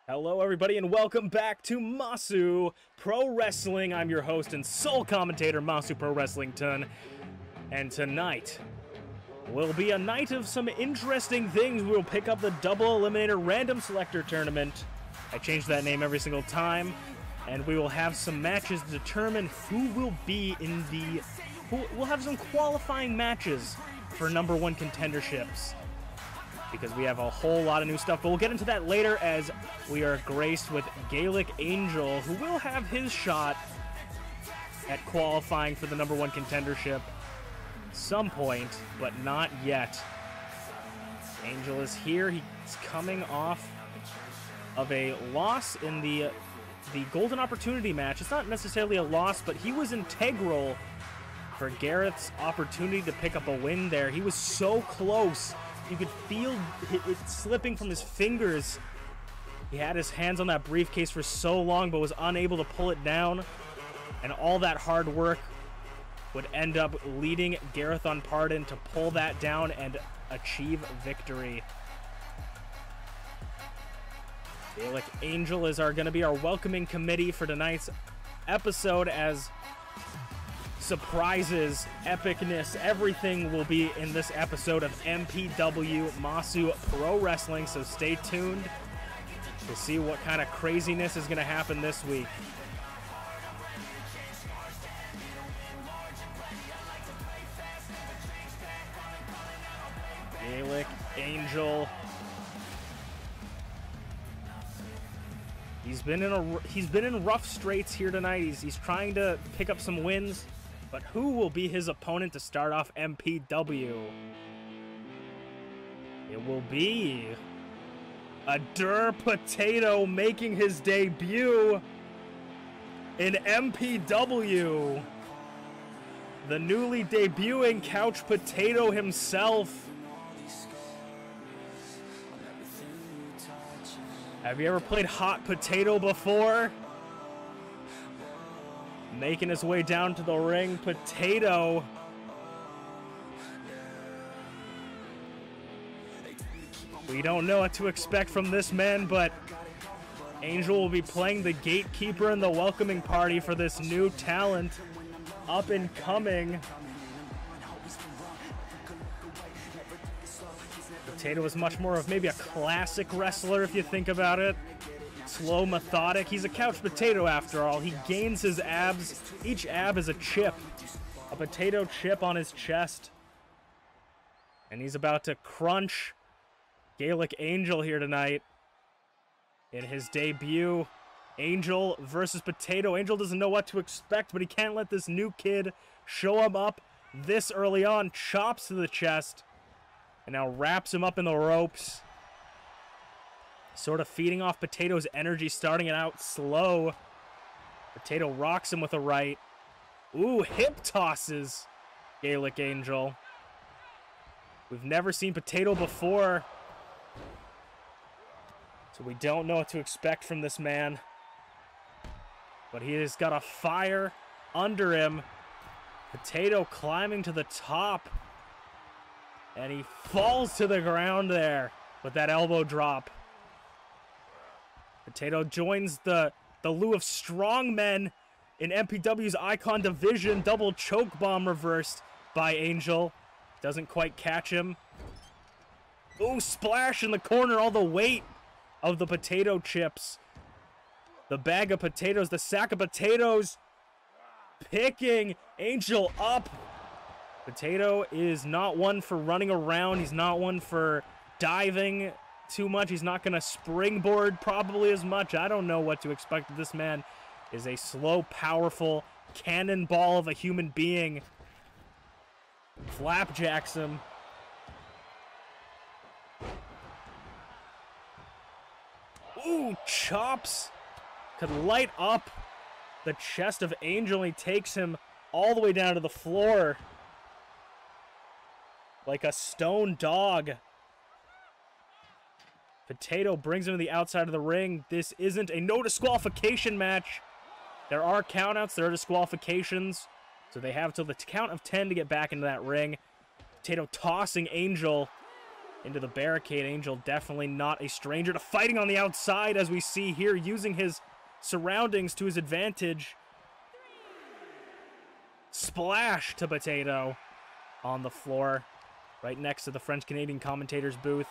Hello everybody and welcome back to Masu Pro Wrestling. I'm your host and sole commentator, Masu Pro Wrestlington. And tonight will be a night of some interesting things. We will pick up the Double Eliminator Random Selector Tournament. I change that name every single time. And we will have some matches to determine who will be in the... We'll have some qualifying matches for #1 contenderships, because we have a whole lot of new stuff, but we'll get into that later as we are graced with Gaelic Angel, who will have his shot at qualifying for the #1 contendership at some point, but not yet. Angel is here. He's coming off of a loss in the Golden Opportunity match. It's not necessarily a loss, but he was integral for Gareth's opportunity to pick up a win there. He was so close. You could feel it slipping from his fingers. He had his hands on that briefcase for so long, but was unable to pull it down. And all that hard work would end up leading Gareth on Pardon to pull that down and achieve victory. Gaelic Angel is going to be our welcoming committee for tonight's episode, as surprises, epicness, everything will be in this episode of MPW Masu Pro Wrestling, so stay tuned to see what kind of craziness is going to happen this week. Gaelic Angel. He's been in rough straits here tonight. He's trying to pick up some wins. But who will be his opponent to start off MPW? It will be a Potato making his debut in MPW. The newly debuting Couch Potato himself. Have you ever played Hot Potato before? Making his way down to the ring, Potato. We don't know what to expect from this man, but Angel will be playing the gatekeeper in the welcoming party for this new talent, up and coming. Potato is much more of maybe a classic wrestler if you think about it. Slow, methodic. He's a couch potato after all. He gains his abs. Each ab is a chip. A potato chip on his chest. And he's about to crunch Gaelic Angel here tonight in his debut. Angel versus Potato. Angel doesn't know what to expect, but he can't let this new kid show him up this early on. Chops to the chest and now wraps him up in the ropes. Sort of feeding off Potato's energy, starting it out slow. Potato rocks him with a right. Ooh, hip tosses Gaelic Angel. We've never seen Potato before, so we don't know what to expect from this man. But he has got a fire under him. Potato climbing to the top. And he falls to the ground there with that elbow drop. Potato joins the Liu of Strongmen in MPW's Icon Division. Double choke bomb reversed by Angel. Doesn't quite catch him. Ooh, splash in the corner. All the weight of the potato chips. The bag of potatoes, the sack of potatoes, picking Angel up. Potato is not one for running around. He's not one for diving too much. He's not going to springboard probably as much. I don't know what to expect. This man is a slow, powerful cannonball of a human being. Flapjacks him. Ooh, chops. Could light up the chest of Angel. He takes him all the way down to the floor like a stone dog. Potato brings him to the outside of the ring. This isn't a no disqualification match. There are countouts, there are disqualifications. So they have till the count of 10 to get back into that ring. Potato tossing Angel into the barricade. Angel definitely not a stranger to fighting on the outside, as we see here, using his surroundings to his advantage. Splash to Potato on the floor, right next to the French-Canadian commentator's booth.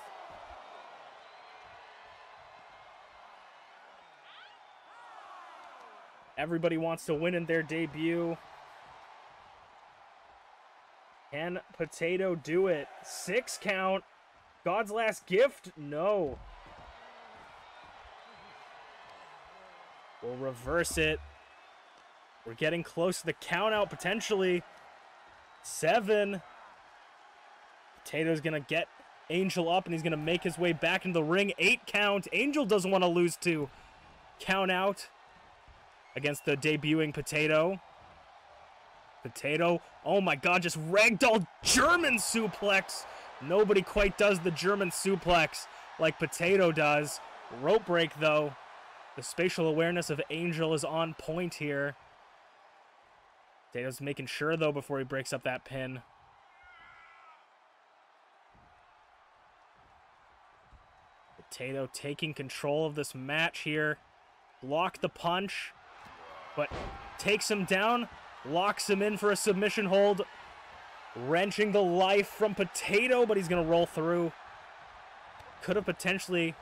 Everybody wants to win in their debut. Can Potato do it? 6 count. God's last gift? No. We'll reverse it. We're getting close to the count out, potentially. 7. Potato's going to get Angel up, and he's going to make his way back into the ring. 8 count. Angel doesn't want to lose to count out against the debuting Potato. Potato, oh my god, just ragdoll German suplex. Nobody quite does the German suplex like Potato does. Rope break, though. The spatial awareness of Angel is on point here. Potato's making sure, though, before he breaks up that pin. Potato taking control of this match here. Block the punch, but takes him down, locks him in for a submission hold. Wrenching the life from Potato, but he's going to roll through. Could have potentially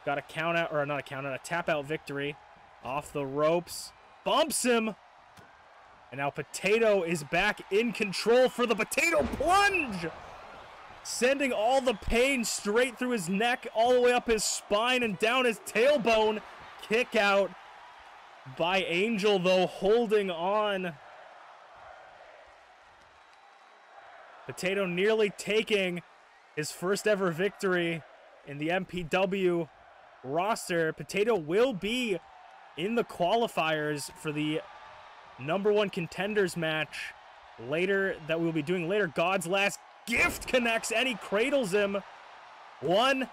got a count out, or not a count out, a tap out victory. Off the ropes. Bumps him. And now Potato is back in control for the Potato Plunge. Sending all the pain straight through his neck, all the way up his spine and down his tailbone. Kick out by Angel, though, holding on. Potato nearly taking his first ever victory in the MPW roster. Potato will be in the qualifiers for the #1 contenders match later, that we'll be doing later. God's last gift connects, and he cradles him. 1,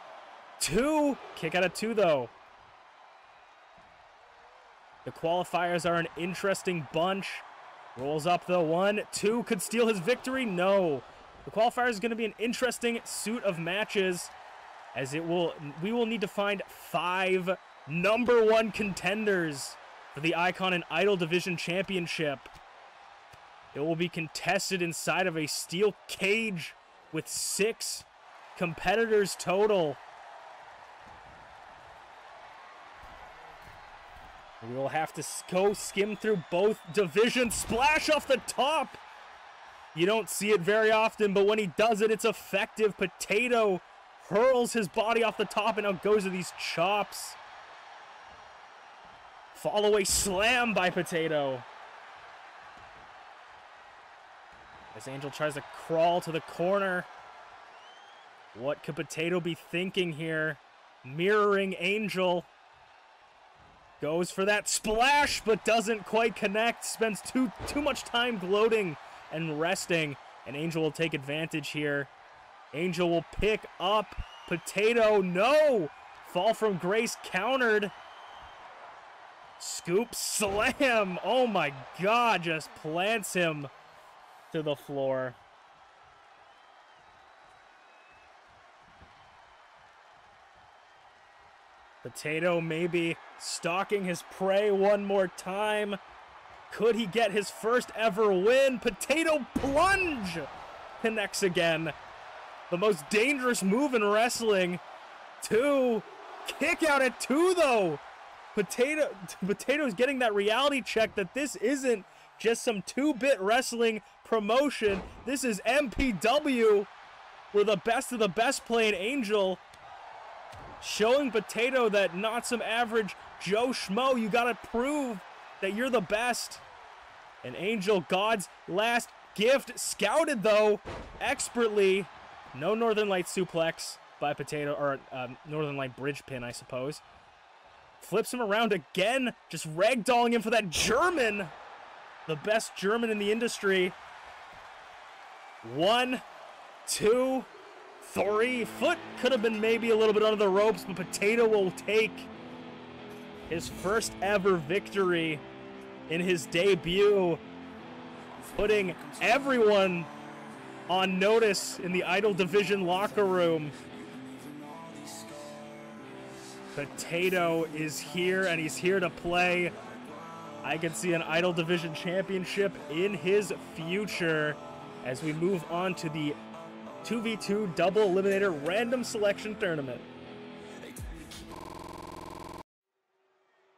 2, kick out of 2, though. The qualifiers are an interesting bunch. Rolls up, though. 1, 2, could steal his victory. No. The qualifiers is going to be an interesting suit of matches, as we will need to find 5 #1 contenders for the Icon and Idol Division Championship. It will be contested inside of a steel cage with 6 competitors total. We will have to go skim through both divisions. Splash off the top. You don't see it very often, but when he does it, it's effective. Potato hurls his body off the top and now goes to these chops. Fall away slam by Potato. As Angel tries to crawl to the corner. What could Potato be thinking here? Mirroring Angel. Goes for that splash, but doesn't quite connect. Spends too much time gloating and resting. And Angel will take advantage here. Angel will pick up Potato. No! Fall from grace countered. Scoop slam. Oh my god, just plants him to the floor. Potato maybe stalking his prey one more time. Could he get his first ever win? Potato plunge connects again. The most dangerous move in wrestling. 2. Kick out at 2, though. Potato's getting that reality check that this isn't just some 2-bit wrestling promotion. This is MPW, where the best of the best play an Angel. Showing Potato that not some average Joe Schmo. You gotta prove that you're the best. And Angel, God's last gift, scouted though expertly. No Northern Light suplex by Potato, or Northern Light bridge pin, I suppose. Flips him around again, just ragdolling him for that German. The best German in the industry. 1, 2, 3. Foot could have been maybe a little bit under the ropes, but Potato will take his first ever victory in his debut, putting everyone on notice in the Idol Division locker room Potato is here, and he's here to play. I can see an Idol Division Championship in his future as we move on to the 2v2 double eliminator random selection tournament.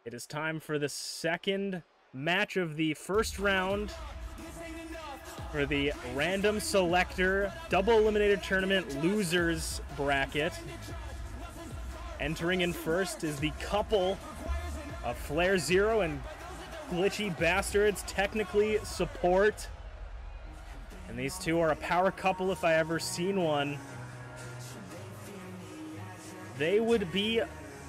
It is time for the second match of the first round for the random selector double eliminator tournament losers bracket. Entering in first is the couple of FlairZero and GlitchyBasturds technically support. And these two are a power couple if I ever seen one. They would be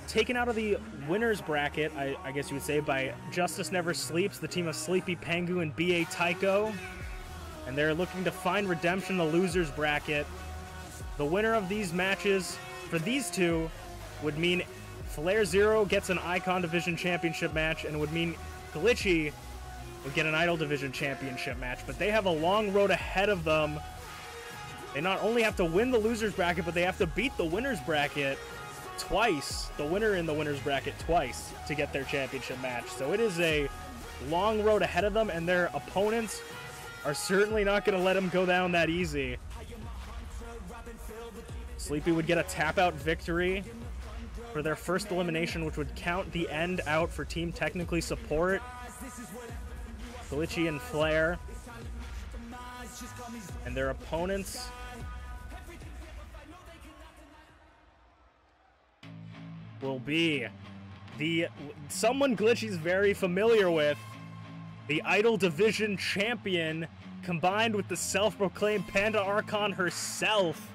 taken out of the winner's bracket, I guess you would say, by Justice Never Sleeps, the team of SleepyPengu and BA Tycho. And they're looking to find redemption in the loser's bracket. The winner of these matches for these two would mean FlairZero gets an Icon Division Championship match, and would mean Glitchy would get an Idol Division Championship match. But they have a long road ahead of them. They not only have to win the loser's bracket, but they have to beat the winner's bracket twice, the winner in the winner's bracket twice, to get their championship match. So it is a long road ahead of them, and their opponents are certainly not going to let them go down that easy. Sleepy would get a tap-out victory for their first elimination, which would count the end out for Team Technically Support. Glitchy and Flair and their opponents will be someone Glitchy's very familiar with, the Idol Division champion, combined with the self-proclaimed Panda Archon herself,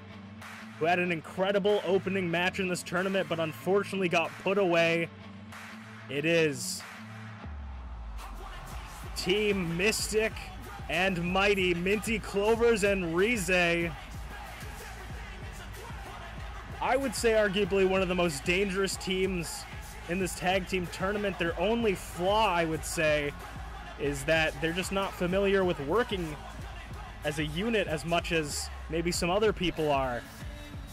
who had an incredible opening match in this tournament, but unfortunately got put away. It is Team Mystic and Mighty, MintyClovers and Rize. I would say arguably one of the most dangerous teams in this tag team tournament. Their only flaw, I would say, is that they're just not familiar with working as a unit as much as maybe some other people are.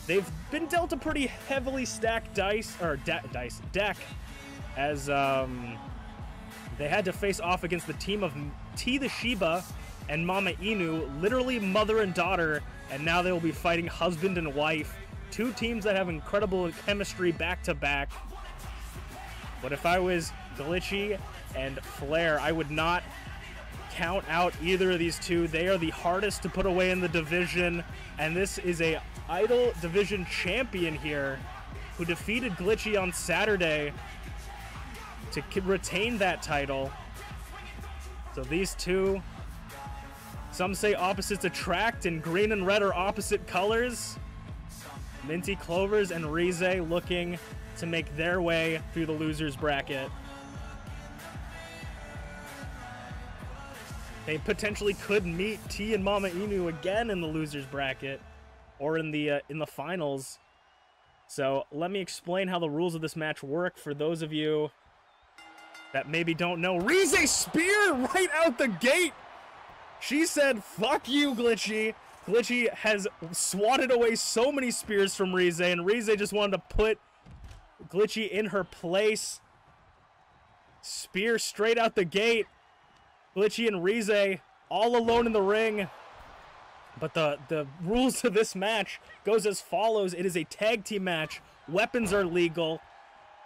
They've been dealt a pretty heavily stacked deck, as they had to face off against the team of TeaTheShiba and MamaInu, literally mother and daughter, and now they will be fighting husband and wife. Two teams that have incredible chemistry back to back. But if I was Glitchy and Flair, I would not count out either of these two. They are the hardest to put away in the division, and this is a Idol Division champion here who defeated Glitchy on Saturday to retain that title. So these two, some say opposites attract, and green and red are opposite colors. MintyClovers and Rize looking to make their way through the losers bracket. They potentially could meet T and MamaInu again in the losers bracket, or in the finals. So let me explain how the rules of this match work for those of you that maybe don't know. Rize spear right out the gate. She said, "Fuck you, Glitchy." Glitchy has swatted away so many spears from Rize, and Rize just wanted to put Glitchy in her place. Spear straight out the gate. Glitchy and Rize all alone in the ring. But the rules of this match goes as follows. It is a tag team match. Weapons are legal,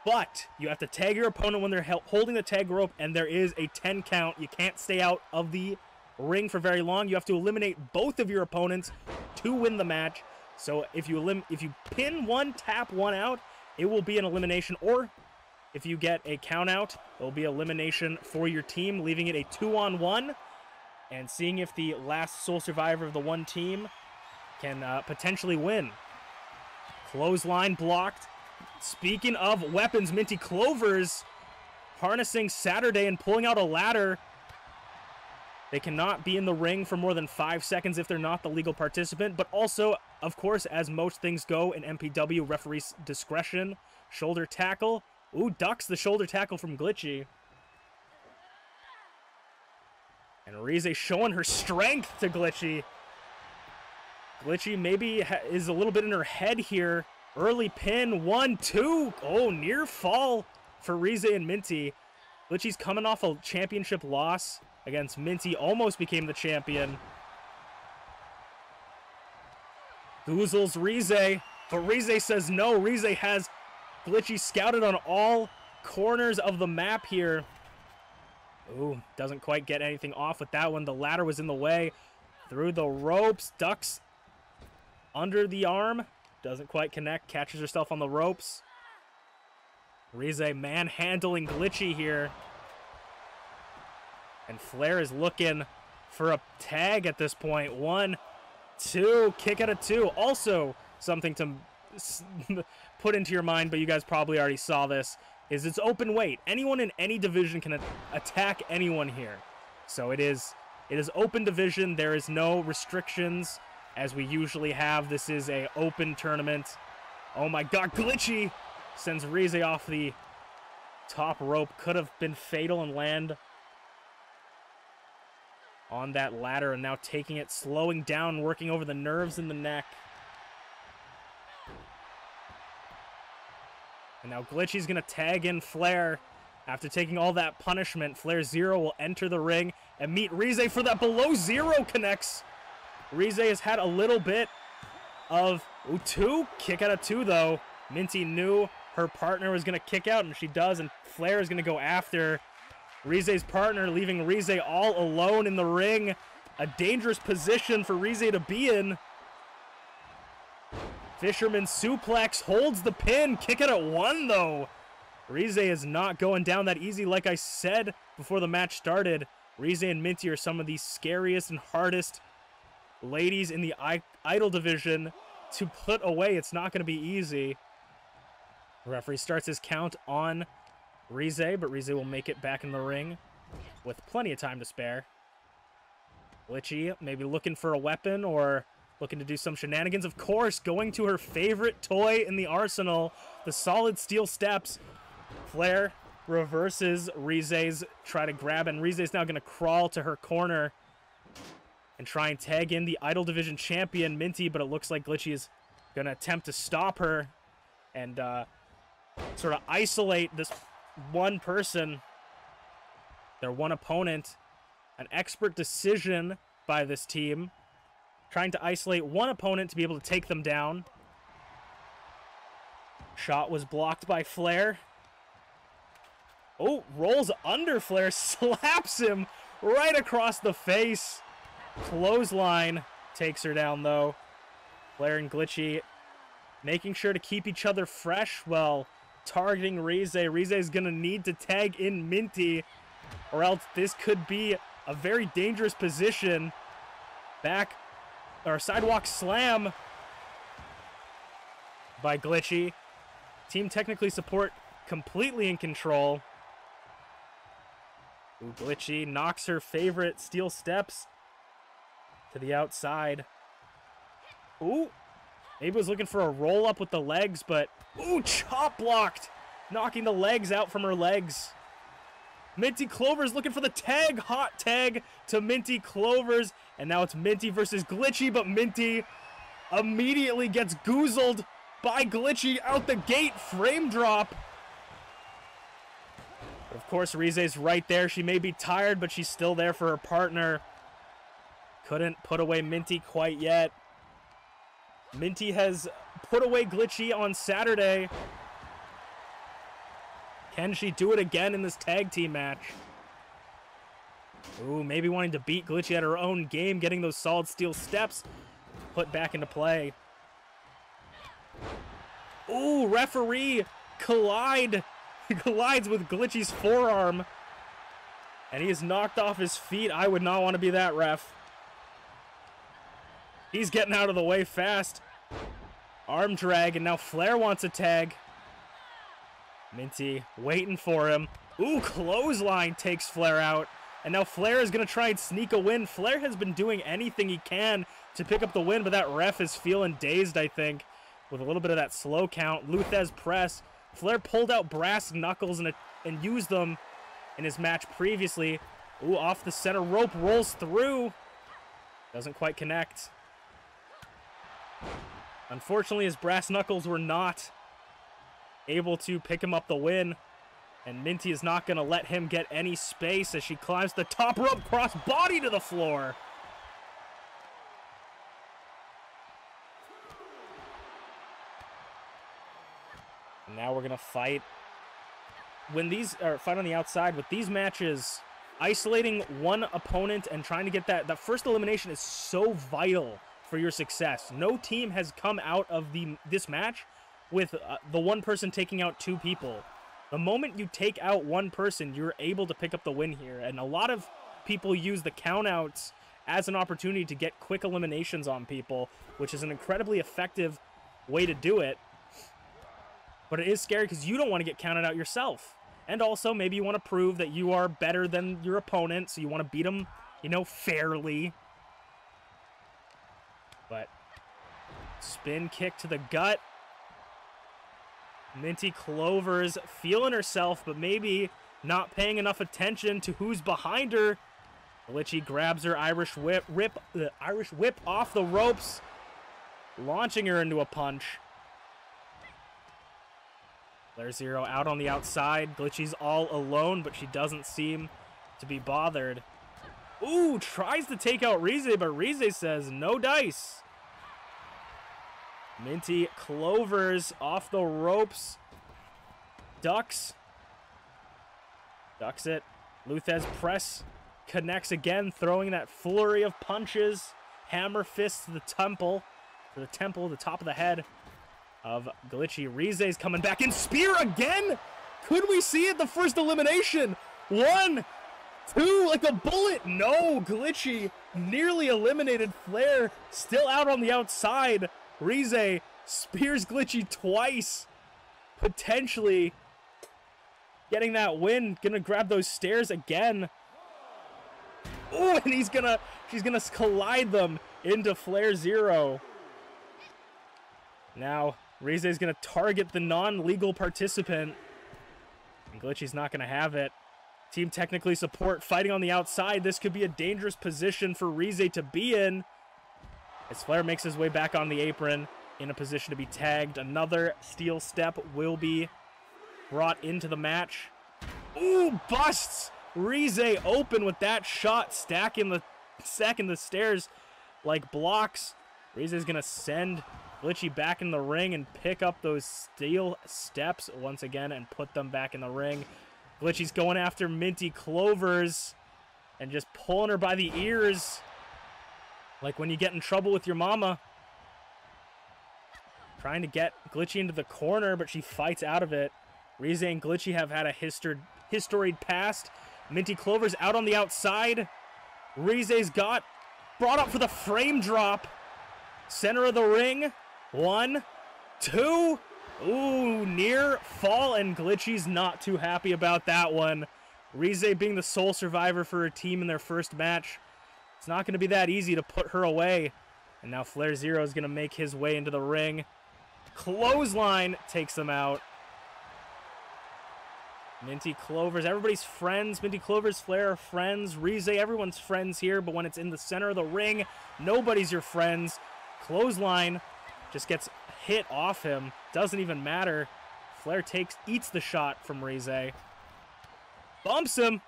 but you have to tag your opponent when they're holding the tag rope, and there is a 10 count. You can't stay out of the ring for very long. You have to eliminate both of your opponents to win the match. So if you pin one, tap one out, it will be an elimination, or if you get a count out, it will be elimination for your team, leaving it a 2-on-1, and seeing if the last sole survivor of the one team can potentially win. Clothesline blocked. Speaking of weapons, MintyClovers harnessing Saturday and pulling out a ladder. They cannot be in the ring for more than 5 seconds if they're not the legal participant, but also, of course, as most things go in MPW, referee's discretion. Shoulder tackle. Ooh, ducks the shoulder tackle from Glitchy. And Rize showing her strength to Glitchy. Glitchy maybe is a little bit in her head here Early pin, 1, 2. Oh, near fall for Rize and Minty. Glitchy's coming off a championship loss against Minty. Almost became the champion. Goozles Rize, but Rize says no. Rize has Glitchy scouted on all corners of the map here. Ooh, doesn't quite get anything off with that one. The ladder was in the way. Through the ropes, ducks under the arm. Doesn't quite connect, catches herself on the ropes. Rize manhandling Glitchy here. And Flair is looking for a tag at this point. 1, 2, kick out of 2. Also, something to put into your mind, but you guys probably already saw this, is it's open weight. Anyone in any division can attack anyone here. So it is open division. There is no restrictions as we usually have. This is a open tournament. Oh my god, Glitchy sends Rize off the top rope. Could have been fatal and land on that ladder, and now taking it, slowing down, working over the nerves in the neck. And now Glitchy's gonna tag in Flair. After taking all that punishment, FlairZero will enter the ring and meet Rize for that below zero connects. Rize has had a little bit of 2, kick out of 2 though. Minty knew her partner was gonna kick out, and she does, and Flair is gonna go after Rize's partner, leaving Rize all alone in the ring. A dangerous position for Rize to be in. Fisherman suplex holds the pin. Kick out at 1 though. Rize is not going down that easy. Like I said before the match started, Rize and Minty are some of the scariest and hardest ladies in the idol division to put away. It's not going to be easy. The referee starts his count on Rize, but Rize will make it back in the ring with plenty of time to spare. Glitchy maybe looking for a weapon or looking to do some shenanigans. Of course, going to her favorite toy in the arsenal, the solid steel steps. Flair reverses Rize's try to grab, and Rize's now going to crawl to her corner and try and tag in the Idol Division champion, Minty, but it looks like Glitchy is going to attempt to stop her and sort of isolate this one person, their one opponent. An expert decision by this team, trying to isolate one opponent to be able to take them down. Shot was blocked by Flair. Oh, rolls under Flair, slaps him right across the face. Clothesline takes her down, though. Flair and Glitchy making sure to keep each other fresh while targeting Rize. Rize is going to need to tag in Minty, or else this could be a very dangerous position. Back, or sidewalk slam by Glitchy. Team technically support completely in control. Ooh, Glitchy knocks her favorite steel steps to the outside. Ooh, maybe was looking for a roll up with the legs, but ooh, chop blocked, knocking the legs out from her legs. MintyClovers looking for the tag, hot tag to MintyClovers, and now it's Minty versus Glitchy, but Minty immediately gets goozled by Glitchy out the gate, frame drop. Of course, Rize's right there. She may be tired, but she's still there for her partner. Couldn't put away Minty quite yet. Minty has put away Glitchy on Saturday. Can she do it again in this tag team match? Ooh, maybe wanting to beat Glitchy at her own game, getting those solid steel steps put back into play. Ooh, referee collides with Glitchy's forearm, and he is knocked off his feet. I would not want to be that ref. He's getting out of the way fast. Arm drag, and now Flair wants a tag. Minty waiting for him. Ooh, clothesline takes Flair out. And now Flair is going to try and sneak a win. Flair has been doing anything he can to pick up the win, but that ref is feeling dazed, I think, with a little bit of that slow count. Luthez press. Flair pulled out brass knuckles and used them in his match previously. Ooh, off the center rope, rolls through. Doesn't quite connect. Unfortunately, his brass knuckles were not able to pick him up the win. And Minty is not going to let him get any space as she climbs the top rope, cross body to the floor. And now we're going to fight. Fight on the outside. With these matches, isolating one opponent and trying to get that first elimination is so vital for your success. No team has come out of this match with the one person taking out two people. The moment you take out one person, you're able to pick up the win here. And a lot of people use the countouts as an opportunity to get quick eliminations on people, which is an incredibly effective way to do it. But it is scary because you don't want to get counted out yourself. And also, maybe you want to prove that you are better than your opponent, so you want to beat them, you know, fairly. But spin kick to the gut. MintyClovers feeling herself, but maybe not paying enough attention to who's behind her. Glitchy grabs her Irish whip off the ropes, launching her into a punch. FlairZero out on the outside. Glitchy's all alone, but she doesn't seem to be bothered. Ooh, tries to take out Rize, but Rize says no dice. MintyClovers off the ropes. Ducks it. Luthez press connects again, throwing that flurry of punches. Hammer fists to the temple. The top of the head of Glitchy. Rize's coming back in. Spear again? Could we see it? The first elimination. 1, 2, like a bullet. No, Glitchy nearly eliminated Flair. Still out on the outside. Rize spears Glitchy twice, potentially getting that win. Gonna grab those stairs again. Oh, and she's gonna collide them into FlairZero. Now Rize is gonna target the non-legal participant, and Glitchy's not gonna have it. Team technically support fighting on the outside. This could be a dangerous position for Rize to be in. As Flair makes his way back on the apron, in a position to be tagged. Another steel step will be brought into the match. Ooh, busts Rize open with that shot, stacking the stairs like blocks. Rize is gonna send Glitchy back in the ring and pick up those steel steps once again and put them back in the ring. Glitchy's going after MintyClovers and just pulling her by the ears. Like when you get in trouble with your mama. Trying to get Glitchy into the corner, but she fights out of it. Rize and Glitchy have had a historied past. MintyClovers out on the outside. Rize's got brought up for the frame drop. Center of the ring. 1, 2. Ooh, near fall, and Glitchy's not too happy about that one. Rize being the sole survivor for her team in their first match. It's not going to be that easy to put her away. And now FlairZero is going to make his way into the ring. Clothesline takes them out. MintyClovers, everybody's friends. MintyClovers, Flair are friends. Rize, everyone's friends here, but when it's in the center of the ring, nobody's your friends. Clothesline just gets hit off him. Doesn't even matter. Flair eats the shot from Rize. Bumps him.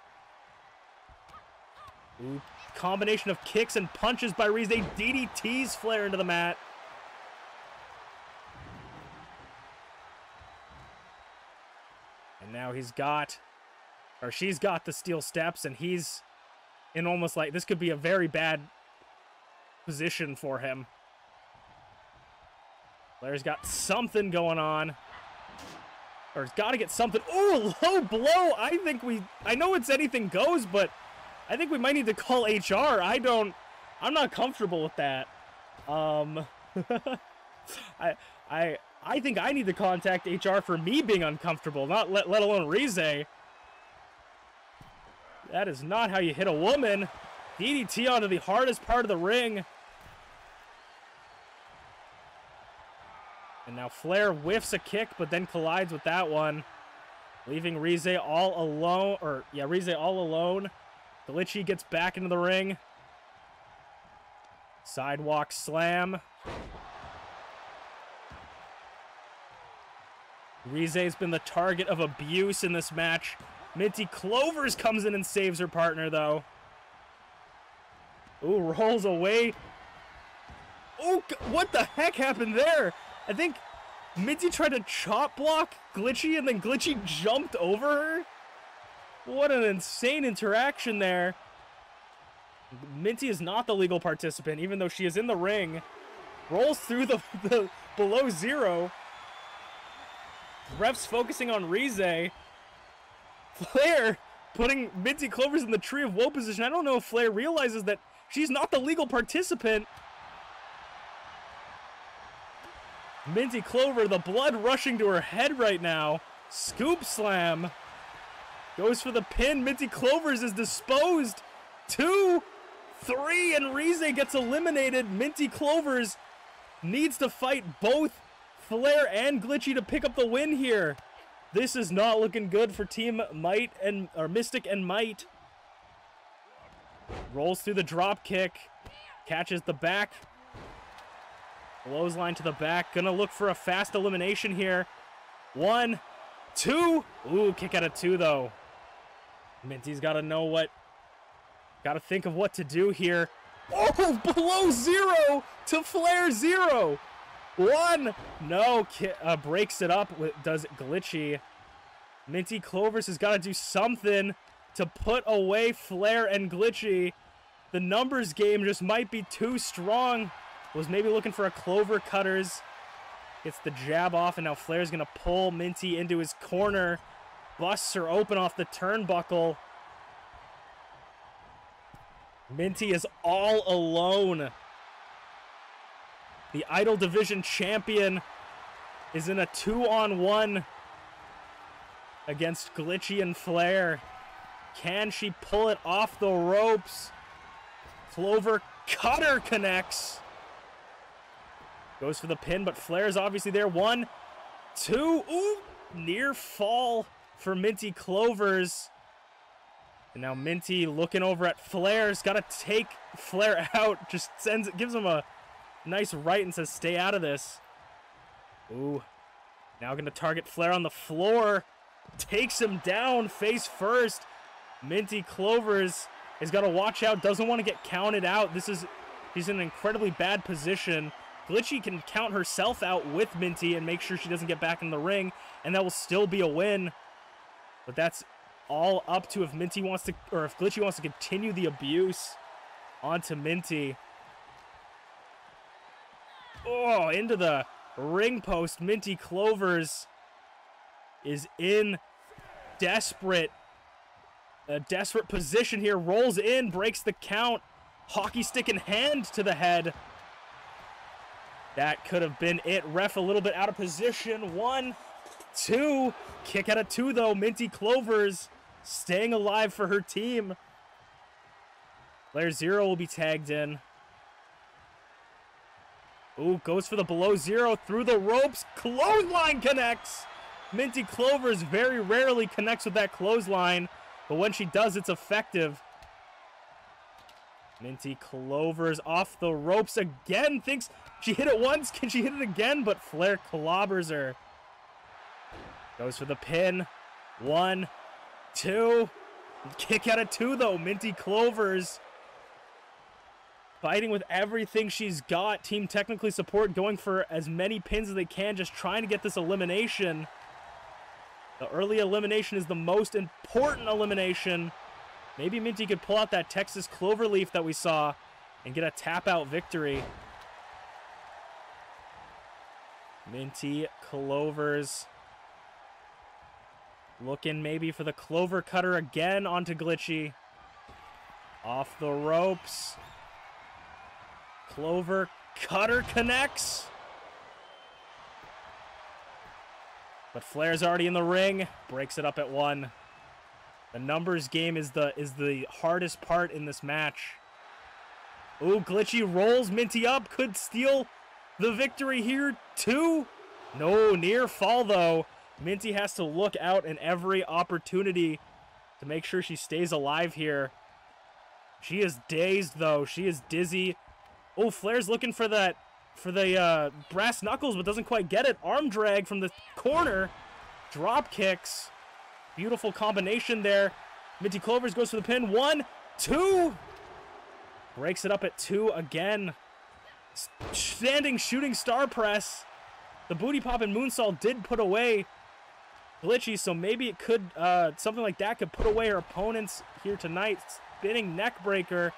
Ooh. Combination of kicks and punches by Rize. DDTs Flair into the mat. And now she's got the steel steps, and he's in almost like, this could be a very bad position for him. Flair's got something going on. Or he's got to get something. Oh, low blow. I know it's anything goes, but I think we might need to call HR. I'm not comfortable with that. I think I need to contact HR for me being uncomfortable, not let alone Rize. That is not how you hit a woman. DDT onto the hardest part of the ring. And now Flair whiffs a kick, but then collides with that one, leaving Rize all alone. Rize all alone. Glitchy gets back into the ring. Sidewalk slam. Rize's been the target of abuse in this match. MintyClovers comes in and saves her partner, though. Ooh, rolls away. Oh, what the heck happened there? I think Minty tried to chop block Glitchy, and then Glitchy jumped over her. What an insane interaction there. Minty is not the legal participant, even though she is in the ring. Rolls through the below zero. Refs focusing on Rize. Flair putting MintyClovers in the tree of woe position. I don't know if Flair realizes that she's not the legal participant. MintyClover, the blood rushing to her head right now. Scoop slam. Goes for the pin. MintyClovers is disposed. 2, 3, and Rize gets eliminated. MintyClovers needs to fight both Flair and Glitchy to pick up the win here. This is not looking good for Team Might or Mystic and Might. Rolls through the drop kick. Catches the back. Clothesline to the back. Gonna look for a fast elimination here. 1, 2. Ooh, kick out of 2 though. Minty's gotta know what. Gotta think of what to do here. Oh, below zero to FlairZero. 1. No, breaks it up. Does Glitchy. MintyClovers has got to do something to put away Flair and Glitchy. The numbers game just might be too strong. Was maybe looking for a Clover Cutters. Gets the jab off, and now Flair's going to pull Minty into his corner. Busts her open off the turnbuckle. Minty is all alone. The Idol Division champion is in a 2-on-1 against Glitchy and Flair. Can she pull it off the ropes? Clover Cutter connects. Goes for the pin, but Flair's obviously there. 1, 2. Ooh, near fall for MintyClovers. And now Minty looking over at Flair's got to take Flair out. Just gives him a nice right and says, stay out of this. Ooh. Now going to target Flair on the floor. Takes him down face first. MintyClovers has got to watch out. Doesn't want to get counted out. He's in an incredibly bad position. Glitchy can count herself out with Minty and make sure she doesn't get back in the ring. And that will still be a win. But that's all up to if Minty wants to, or if Glitchy wants to continue the abuse onto Minty. Oh, into the ring post. MintyClovers is in a desperate position here. Rolls in, breaks the count. Hockey stick in hand to the head. That could have been it. Ref a little bit out of position. 1, 2. Kick out of 2 though. MintyClovers staying alive for her team. FlairZero will be tagged in. Ooh, goes for the below zero through the ropes. Clothesline connects. MintyClovers very rarely connects with that clothesline, but when she does, it's effective. MintyClovers off the ropes again. Thinks she hit it once. Can she hit it again? But Flair clobbers her. Goes for the pin. 1, 2. Kick out of 2, though. MintyClovers fighting with everything she's got. Team technically support going for as many pins as they can, just trying to get this elimination. The early elimination is the most important elimination. Maybe Minty could pull out that Texas Cloverleaf that we saw and get a tap-out victory. MintyClovers looking maybe for the Clover Cutter again onto Glitchy. Off the ropes. Clover Cutter connects. But Flair's already in the ring. Breaks it up at 1. The numbers game is the hardest part in this match. Ooh, Glitchy rolls Minty up. Could steal the victory here. 2. No, near fall though. Minty has to look out in every opportunity to make sure she stays alive here. She is dazed though. She is dizzy. Oh, Flair's looking for the brass knuckles, but doesn't quite get it. Arm drag from the corner. drop kicks. Beautiful combination there. MintyClovers goes for the pin. 1, 2. Breaks it up at 2 again. Standing shooting star press. The booty pop and moonsault did put away Glitchy, so maybe it could, something like that could put away her opponents here tonight. Spinning neck breaker.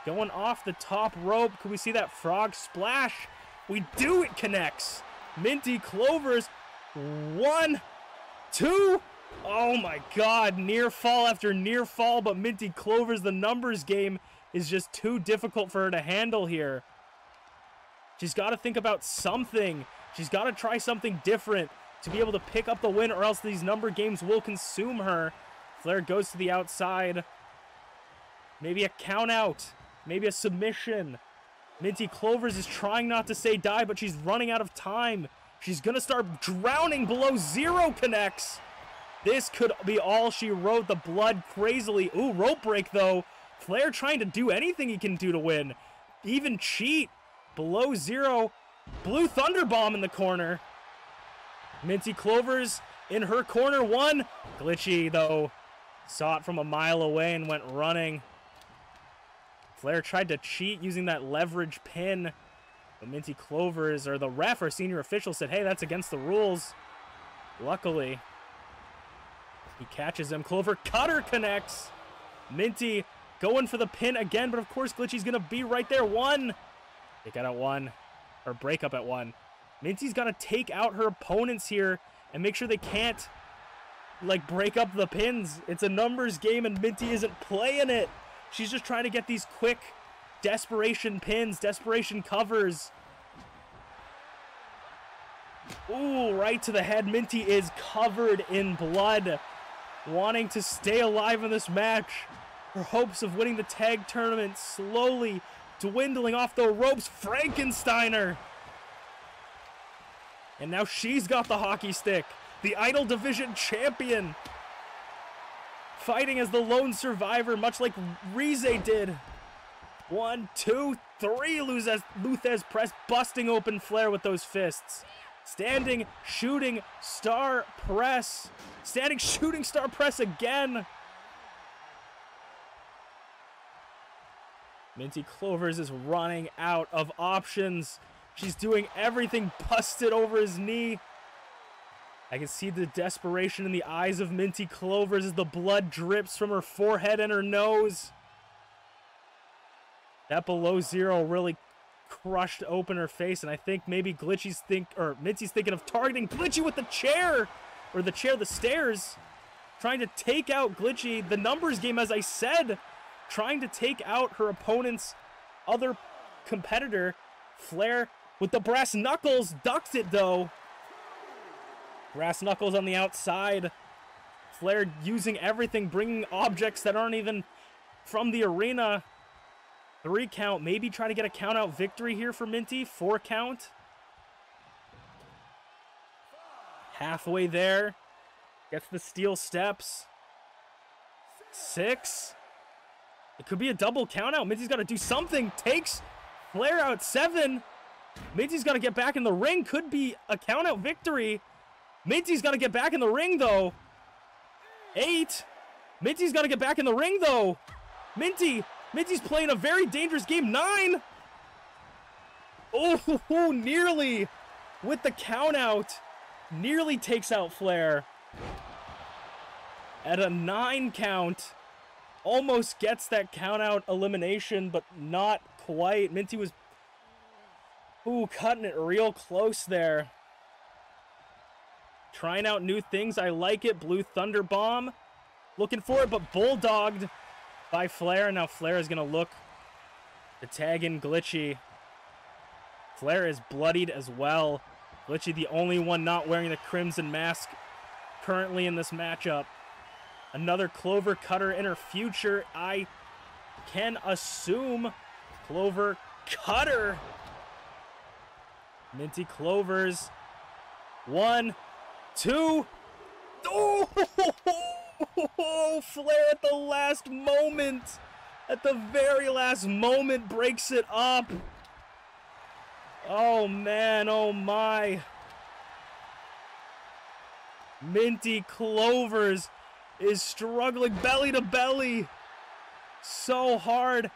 Going off the top rope. Could we see that frog splash? We do. It connects. MintyClovers. 1, 2. Oh my god. Near fall after near fall, but MintyClovers, the numbers game is just too difficult for her to handle here. She's got to think about something. She's got to try something different to be able to pick up the win, or else these number games will consume her. Flair goes to the outside. Maybe a count out. Maybe a submission. MintyClovers is trying not to say die, but she's running out of time. She's going to start drowning below. 0 connects. This could be all she wrote. The blood crazily. Ooh, rope break though. Flair trying to do anything he can do to win. Even cheat. Below 0. Blue Thunder Bomb in the corner. MintyClovers in her corner. 1. Glitchy though. Saw it from a mile away and went running. Flair tried to cheat using that leverage pin. But MintyClovers, or the ref or senior official, said, hey, that's against the rules. Luckily, he catches him. Clover cutter connects. Minty going for the pin again, but of course Glitchy's going to be right there. 1. Take out at 1. Or break up at 1. Minty's got to take out her opponents here and make sure they can't, like, break up the pins. It's a numbers game and Minty isn't playing it. She's just trying to get these quick desperation pins, desperation covers. Ooh, right to the head. Minty is covered in blood, wanting to stay alive in this match. Her hopes of winning the tag tournament slowly dwindling off the ropes. Frankensteiner. And now she's got the hockey stick. The Idol Division champion. Fighting as the lone survivor, much like Rize did. 1, 2, 3. Luthez press, busting open Flair with those fists. Standing, shooting, star press. Standing, shooting, star press again. MintyClovers is running out of options. She's doing everything, busted over his knee. I can see the desperation in the eyes of MintyClovers as the blood drips from her forehead and her nose. That below 0 really crushed open her face, and I think maybe Minty's thinking of targeting Glitchy with the chair, or the stairs, trying to take out Glitchy. The numbers game, as I said, trying to take out her opponent's other competitor. Flair with the brass knuckles, ducks it though. Brass knuckles on the outside. Flair using everything, bringing objects that aren't even from the arena. 3 count, maybe try to get a count out victory here for Minty. 4 count. Halfway there. Gets the steel steps. 6. It could be a double count out. Minty's got to do something. Takes Flair out. 7. Minty's got to get back in the ring. Could be a count out victory. Minty's got to get back in the ring though. 8. Minty's got to get back in the ring though. Minty's playing a very dangerous game. 9. Oh, nearly with the count out. Nearly takes out Flair. At a 9 count. Almost gets that count out elimination, but not quite. Minty was cutting it real close there. Trying out new things. I like it. Blue Thunder Bomb. Looking for it, but bulldogged by Flair. Now Flair is going to look to tag in Glitchy. Flair is bloodied as well. Glitchy the only one not wearing the crimson mask currently in this matchup. Another Clover cutter in her future. I can assume Clover cutter. MintyClovers. 1, 2. Oh, Flair at the last moment. At the very last moment breaks it up. Oh man, oh my. MintyClovers is struggling belly to belly so hard.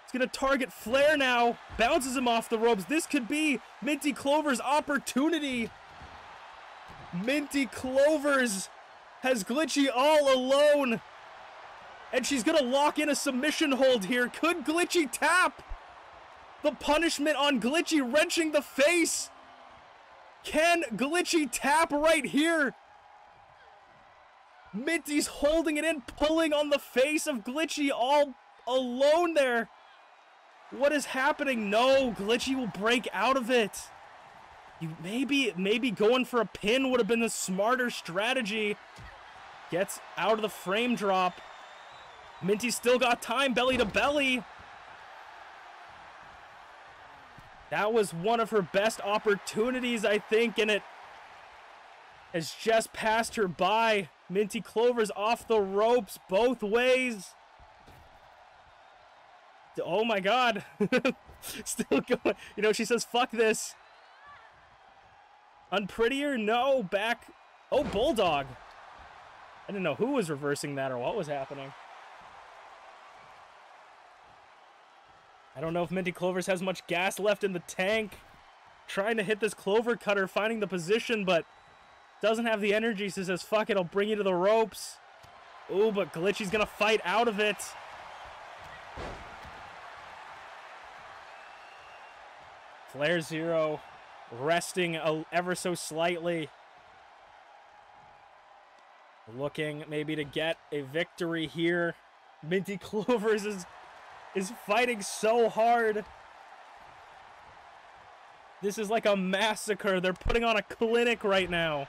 It's gonna target Flair now. Bounces him off the ropes. This could be MintyClovers' opportunity. MintyClovers has Glitchy all alone. And she's gonna lock in a submission hold here. Could Glitchy tap? The punishment on Glitchy, wrenching the face. Can Glitchy tap right here? Minty's holding it in, pulling on the face of Glitchy all alone there. What is happening? No, Glitchy will break out of it. Maybe going for a pin would have been the smarter strategy. Gets out of the frame drop. Minty's still got time, belly to belly. That was one of her best opportunities, I think, and it has just passed her by. MintyClovers off the ropes both ways. Oh my god. Still going. You know, she says, fuck this. Unprettier? No. Back. Oh, Bulldog. I didn't know who was reversing that or what was happening. I don't know if MintyClovers has much gas left in the tank. Trying to hit this Clover Cutter, finding the position, but doesn't have the energy, so says, fuck it, I'll bring you to the ropes. Ooh, but Glitchy's gonna fight out of it. FlairZero resting ever so slightly. Looking maybe to get a victory here. MintyClovers is fighting so hard. This is like a massacre. They're putting on a clinic right now.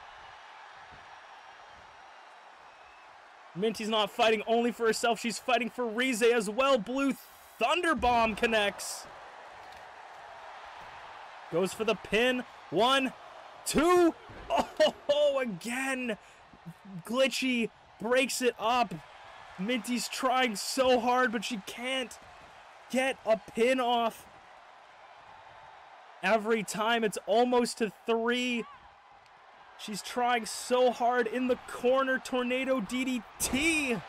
Minty's not fighting only for herself. She's fighting for Rize as well. Blue Thunderbomb connects. Goes for the pin. 1, 2. Oh, again. Glitchy breaks it up. Minty's trying so hard, but she can't get a pin off. Every time it's almost to 3. She's trying so hard in the corner. Tornado DDT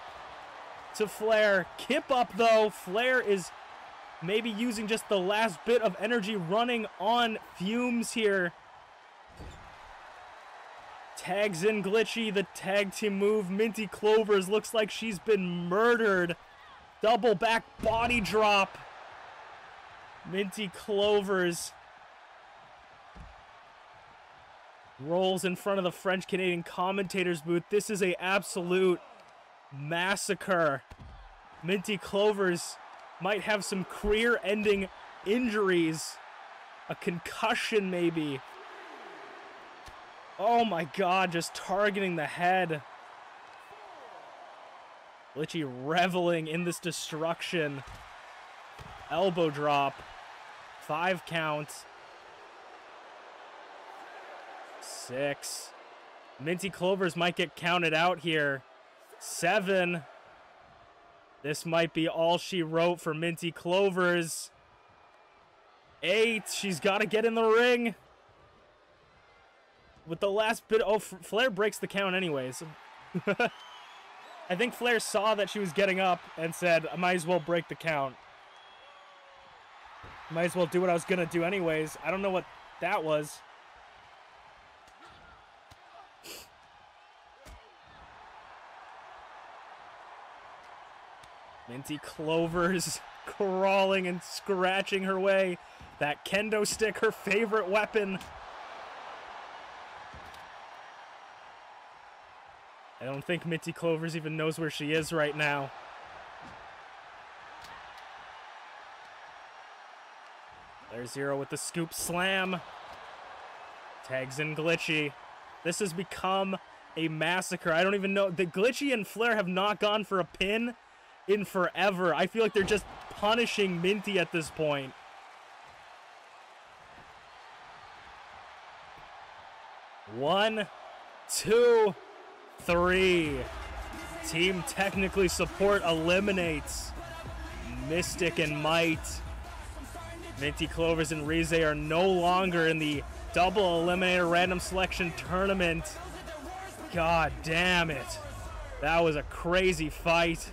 to Flair. Kip up though. Flair is maybe using just the last bit of energy, running on fumes here. Tags in Glitchy, the tag team move. MintyClovers looks like she's been murdered. Double back body drop. MintyClovers rolls in front of the French-Canadian commentator's booth. This is a absolute massacre. MintyClovers might have some career-ending injuries. A concussion, maybe. Oh my god, just targeting the head. Glitchy reveling in this destruction. Elbow drop. 5 count. 6. MintyClovers might get counted out here. 7. This might be all she wrote for MintyClovers. 8. She's got to get in the ring. With the last bit... Oh, Flair breaks the count anyways. I think Flair saw that she was getting up and said, I might as well break the count. Might as well do what I was going to do anyways. I don't know what that was. MintyClovers crawling and scratching her way. That kendo stick, her favorite weapon. I don't think MintyClovers even knows where she is right now. FlairZero with the scoop slam. Tags in Glitchy. This has become a massacre. I don't even know. The Glitchy and Flair have not gone for a pin in forever. I feel like they're just punishing Minty at this point. One, 2, 3. Team technically support eliminates Mystic and Might. MintyClovers and Rize are no longer in the double eliminator random selection tournament. God damn it. That was a crazy fight.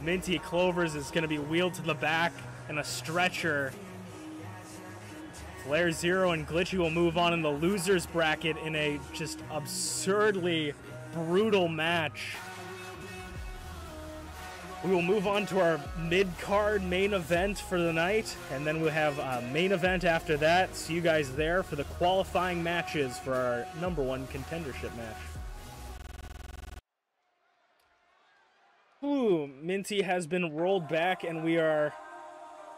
MintyClovers is going to be wheeled to the back in a stretcher. FlairZero and Glitchy will move on in the losers bracket in a just absurdly brutal match. We will move on to our mid-card main event for the night, and then we'll have a main event after that. See you guys there for the qualifying matches for our #1 contendership match. Ooh, Minty has been rolled back, and we are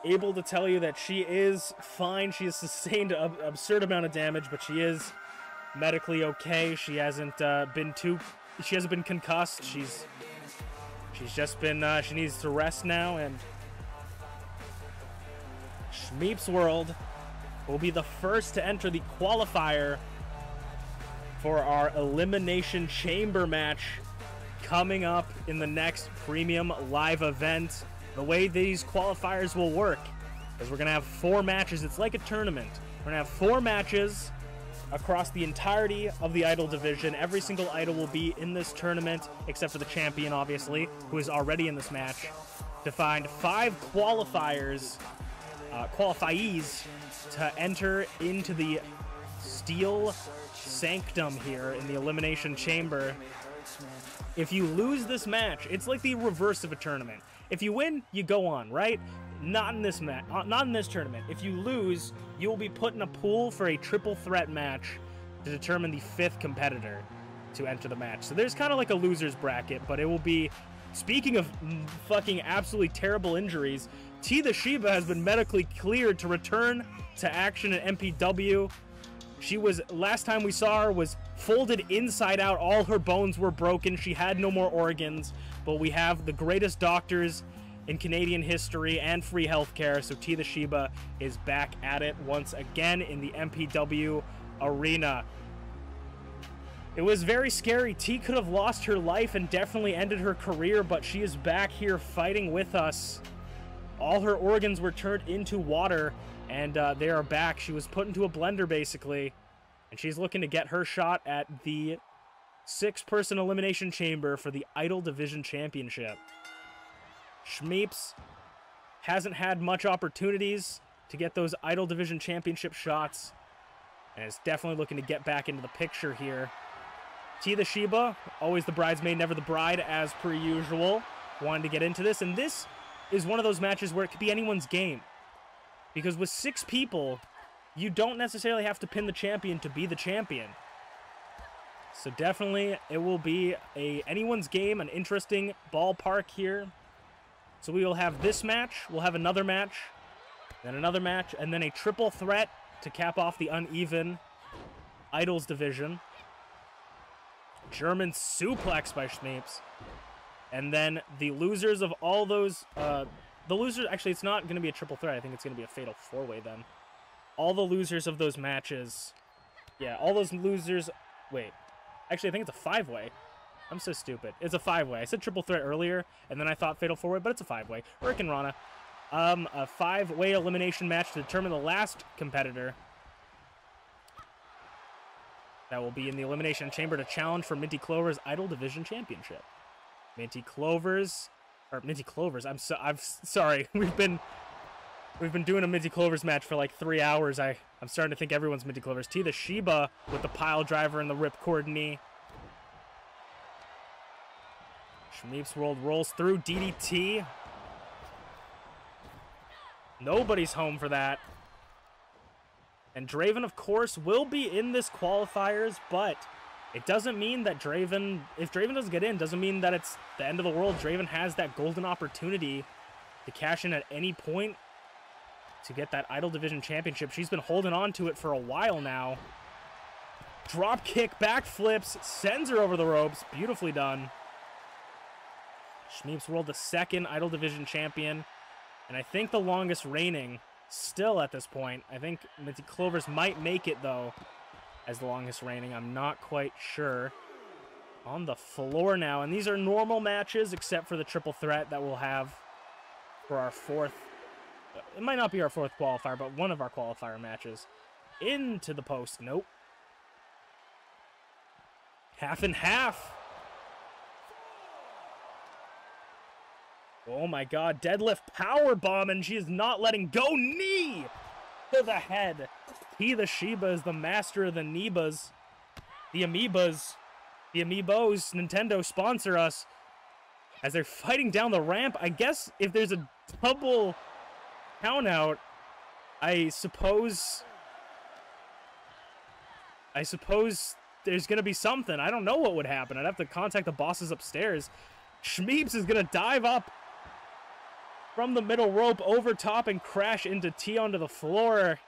able to tell you that she is fine. She has sustained an absurd amount of damage, but she is medically okay. She hasn't been concussed. She's just been, she needs to rest now, and ShmeepsWorld will be the first to enter the qualifier for our Elimination Chamber match coming up in the next premium live event. The way these qualifiers will work is we're going to have 4 matches. It's like a tournament. We're going to have 4 matches across the entirety of the idol division. Every single idol will be in this tournament, except for the champion, obviously, who is already in this match, to find 5 qualifiers, qualifiees to enter into the Steel Sanctum here in the Elimination Chamber. If you lose this match, it's like the reverse of a tournament. If you win, you go on, right? Not in this not in this tournament. If you lose, you will be put in a pool for a triple threat match to determine the 5th competitor to enter the match. So there's kind of like a loser's bracket, but it will be, speaking of fucking absolutely terrible injuries, TeaTheShiba has been medically cleared to return to action at MPW. She was, last time we saw her, was folded inside out. All her bones were broken. She had no more organs. But we have the greatest doctors in Canadian history and free healthcare. So TeaTheShiba is back at it once again in the MPW arena. It was very scary. T could have lost her life and definitely ended her career, but she is back here fighting with us. All her organs were turned into water, and they are back. She was put into a blender, basically, and she's looking to get her shot at the 6-person elimination chamber for the Idol Division Championship. Shmeeps hasn't had much opportunities to get those Idol Division Championship shots, and is definitely looking to get back into the picture here. TeaTheShiba, always the bridesmaid, never the bride, as per usual, wanted to get into this, and this is one of those matches where it could be anyone's game. Because with 6 people, you don't necessarily have to pin the champion to be the champion. So definitely, it will be anyone's game, an interesting ballpark here. So we will have this match, we'll have another match, then another match, and then a triple threat to cap off the uneven Idols division. German suplex by Shmeeps. And then the losers of all those, the losers, actually it's not going to be a triple threat, I think it's going to be a fatal 4-way then. All the losers of those matches, yeah, all those losers, wait, actually I think it's a 5-way. I'm so stupid. It's a 5-way. I said triple threat earlier, and then I thought fatal 4-way, but it's a 5-way. Rick and Rana. A 5-way elimination match to determine the last competitor. That will be in the Elimination Chamber to challenge for MintyClovers Idol Division Championship. MintyClovers, I'm sorry. We've been doing a MintyClovers match for like 3 hours. I'm starting to think everyone's MintyClovers. TeaTheShiba with the pile driver and the ripcord knee. ShmeepsWorld rolls through DDT. Nobody's home for that. And Draven, of course, will be in this qualifiers, but it doesn't mean that Draven, if Draven doesn't get in, doesn't mean that it's the end of the world. Draven has that golden opportunity to cash in at any point to get that Idol Division Championship. She's been holding on to it for a while now. Drop kick, backflips, sends her over the ropes. Beautifully done. ShmeepsWorld, the 2nd Idol Division champion, and I think the longest reigning still at this point. I think MintyClovers might make it, though, as the longest reigning. I'm not quite sure. On the floor now, and these are normal matches, except for the triple threat that we'll have for our 4th. It might not be our 4th qualifier, but one of our qualifier matches. Into the post. Nope. Half and half. Oh my god, deadlift power bomb, and she is not letting go. Knee to the head. TeaTheShiba is the master of the Nebas. The Amoebas. The Amiibos. Nintendo sponsor us. As they're fighting down the ramp, I guess if there's a double count out, I suppose there's gonna be something. I don't know what would happen. I'd have to contact the bosses upstairs. Shmeeps is gonna dive up from the middle rope over top and crash into T onto the floor.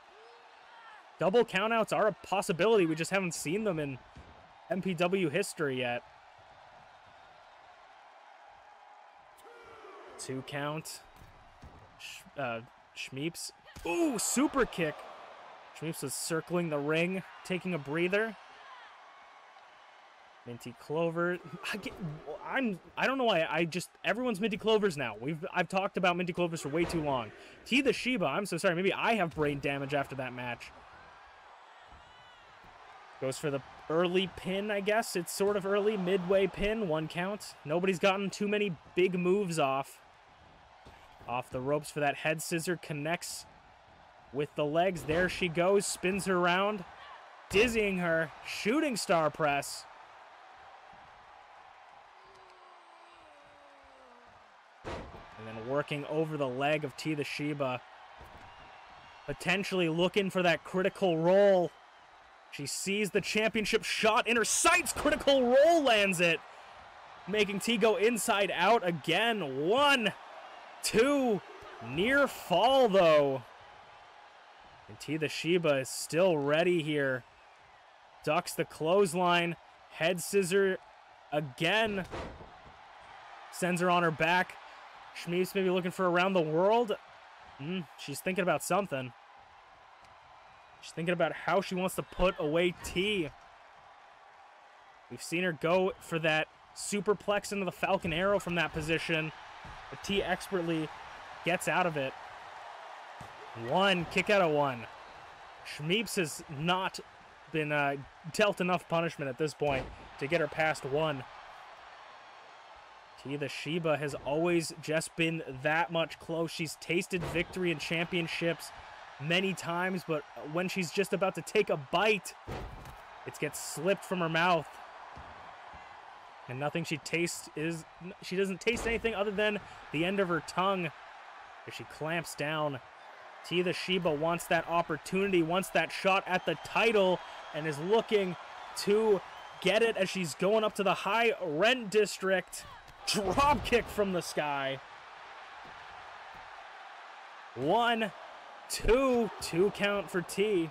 Double countouts are a possibility. We just haven't seen them in MPW history yet. 2 count. Shmeeps. Ooh, super kick. Shmeeps is circling the ring, taking a breather. MintyClover. I don't know why everyone's MintyClovers now. I've talked about MintyClovers for way too long. TeaTheShiba, I'm so sorry. Maybe I have brain damage after that match. Goes for the early pin, I guess. It's sort of early, midway pin, 1 count. Nobody's gotten too many big moves off. Off the ropes for that head scissor, connects with the legs. There she goes, spins her around, dizzying her, shooting star press. And then working over the leg of TeaTheShiba. Potentially looking for that critical roll. She sees the championship shot in her sights. Critical roll lands it. Making T go inside out again. 1, 2. Near fall, though. And TeaTheShiba is still ready here. Ducks the clothesline. Head scissor again. Sends her on her back. Shmeeps maybe looking for around the world. She's thinking about something. She's thinking about how she wants to put away T. We've seen her go for that superplex into the Falcon Arrow from that position. But T expertly gets out of it. 1, kick out of 1. Shmeeps has not been dealt enough punishment at this point to get her past 1. TeaTheShiba has always just been that much close. She's tasted victory in championships many times, but when she's just about to take a bite, it gets slipped from her mouth. And nothing she tastes is... She doesn't taste anything other than the end of her tongue as she clamps down. TeaTheShiba wants that opportunity, wants that shot at the title, and is looking to get it as she's going up to the high rent district. Drop kick from the sky. 1, 2. 2 count for T.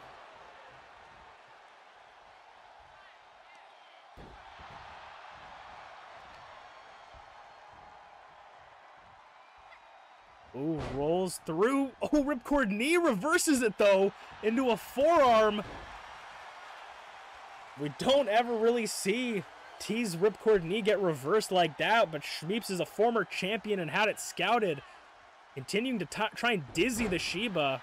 Ooh, rolls through. Oh, ripcord knee reverses it, though, into a forearm. We don't ever really see T's ripcord knee get reversed like that, but Shmeeps is a former champion and had it scouted. Continuing to try and dizzy the Shiba.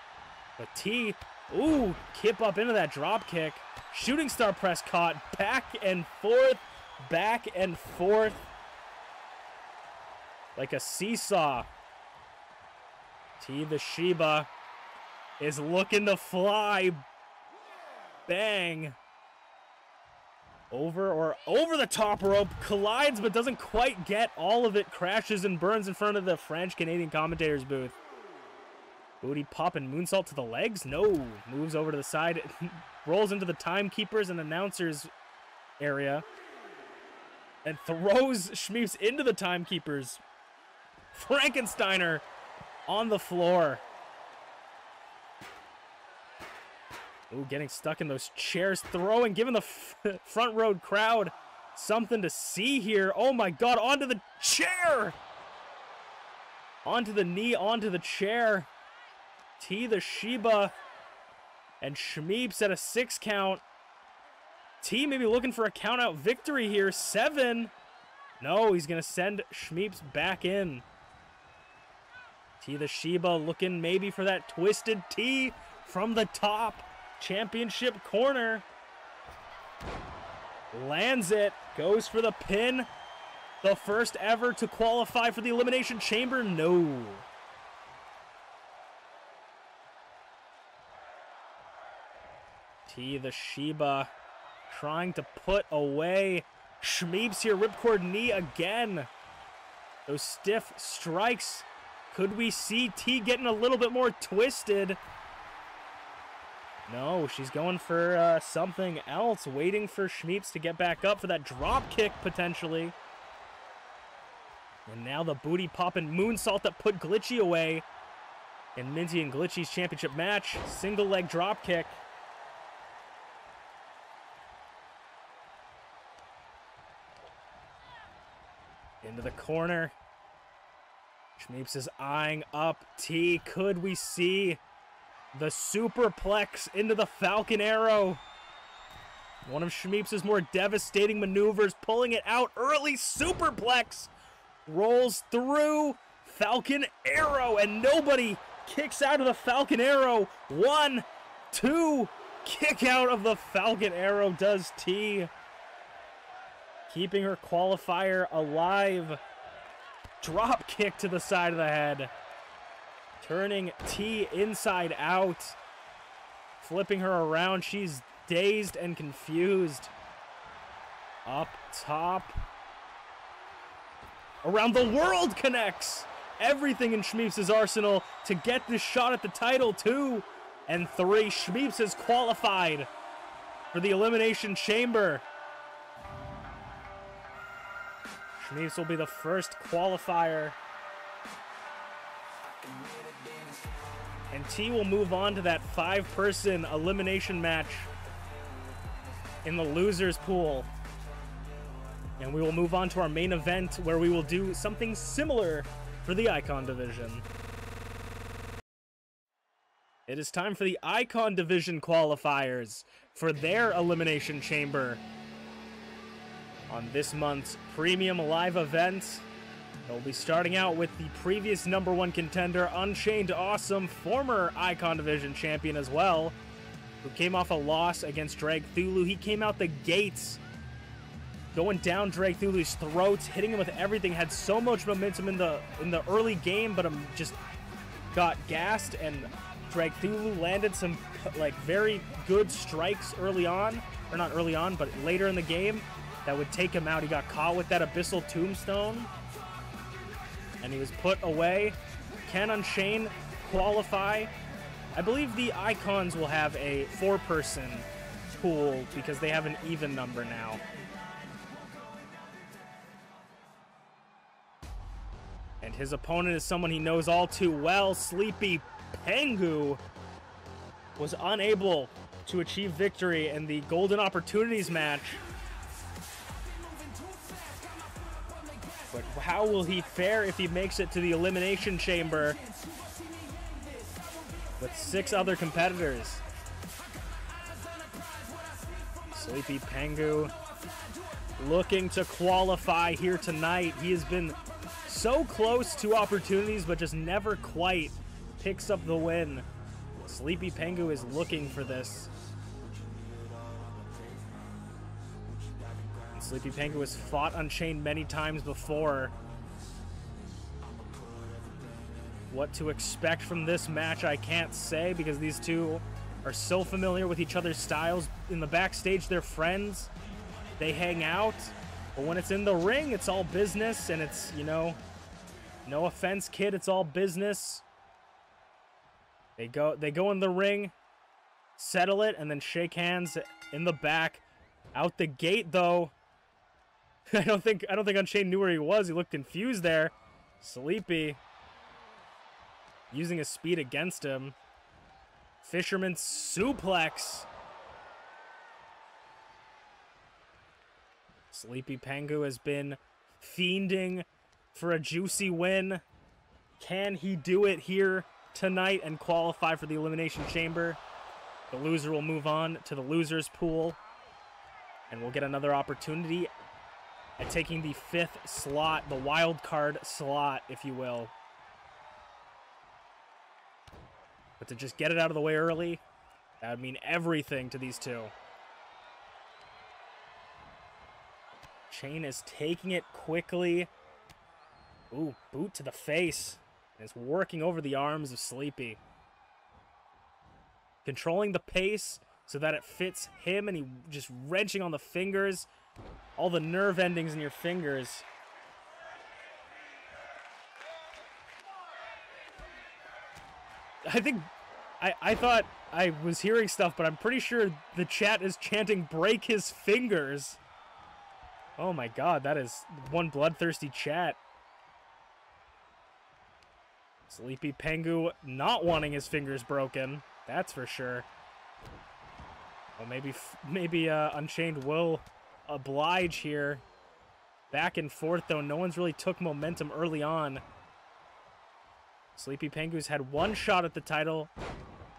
But T, ooh, kip up into that drop kick. Shooting star press caught. Back and forth. Back and forth. Like a seesaw. TeaTheShiba is looking to fly. Bang. Over the top rope, collides but doesn't quite get all of it, crashes and burns in front of the French-Canadian commentator's booth. Booty pop and moonsault to the legs? No. Moves over to the side, rolls into the timekeepers and announcers area, and throws Shmeeps into the timekeepers. Frankensteiner on the floor. Ooh, getting stuck in those chairs, throwing, giving the front row crowd something to see here. Oh my god, onto the chair! Onto the knee, onto the chair. TeaTheShiba and Shmeeps at a 6 count. T maybe looking for a count out victory here. 7. No, he's going to send Shmeeps back in. TeaTheShiba looking maybe for that twisted T from the top. Championship corner. Lands it. Goes for the pin. The first ever to qualify for the Elimination Chamber? No. TeaTheShiba trying to put away Shmeeps here. Ripcord knee again. Those stiff strikes. Could we see T getting a little bit more twisted? No, she's going for something else. Waiting for Shmeeps to get back up for that drop kick, potentially. And now the booty popping moonsault that put Glitchy away in Minty and Glitchy's championship match. Single leg drop kick. Into the corner. Shmeeps is eyeing up T. Could we see the superplex into the Falcon Arrow? One of Shmeeps' more devastating maneuvers, pulling it out early. Superplex rolls through. Falcon Arrow, and nobody kicks out of the Falcon Arrow. 1, 2, kick out of the Falcon Arrow does T. Keeping her qualifier alive. Drop kick to the side of the head. Turning T inside out. Flipping her around. She's dazed and confused. Up top. Around the world connects. Everything in Shmeeps' arsenal to get this shot at the title. 2 and 3. Shmeeps is qualified for the Elimination Chamber. Shmeeps will be the first qualifier. And T will move on to that 5-person elimination match in the losers pool. And we will move on to our main event where we will do something similar for the Icon Division. It is time for the Icon Division qualifiers for their Elimination Chamber. On this month's premium live event, they'll be starting out with the previous #1 contender, UnchainedAwesome, former Icon Division champion as well, who came off a loss against Dragthulu. He came out the gates, going down Dragthulu's throats, hitting him with everything, had so much momentum in the early game, but just got gassed, and Dragthulu landed some like very good strikes early on, or not early on, but later in the game, that would take him out. He got caught with that Abyssal Tombstone, and he was put away. Can Unchained qualify? I believe the Icons will have a 4-person pool because they have an even number now. And his opponent is someone he knows all too well. TheSleepyPengu was unable to achieve victory in the Golden Opportunities match. But how will he fare if he makes it to the Elimination Chamber with 6 other competitors? TheSleepyPengu looking to qualify here tonight. He has been so close to opportunities, but just never quite picks up the win. TheSleepyPengu is looking for this. TheSleepyPengu has fought Unchained many times before. What to expect from this match, I can't say, because these two are so familiar with each other's styles. In the backstage, they're friends. They hang out. But when it's in the ring, it's all business, and it's, you know, no offense, kid, it's all business. They go in the ring, settle it, and then shake hands in the back. Out the gate, though, I don't think Unchained knew where he was. He looked confused there. Sleepy using his speed against him. Fisherman suplex. TheSleepyPengu has been fiending for a juicy win. Can he do it here tonight and qualify for the Elimination Chamber? The loser will move on to the losers pool, and we'll get another opportunity at taking the 5th slot, the wild card slot, if you will. But to just get it out of the way early, that would mean everything to these two. Chain is taking it quickly. Ooh, boot to the face. And it's working over the arms of Sleepy. Controlling the pace so that it fits him, and he just wrenching on the fingers. All the nerve endings in your fingers. I think... I thought I was hearing stuff, but I'm pretty sure the chat is chanting, break his fingers. Oh my god, that is one bloodthirsty chat. TheSleepyPengu not wanting his fingers broken, that's for sure. Well, maybe Unchained will oblige here. Back and forth, though. No one's really took momentum early on. TheSleepyPengu's had one shot at the title.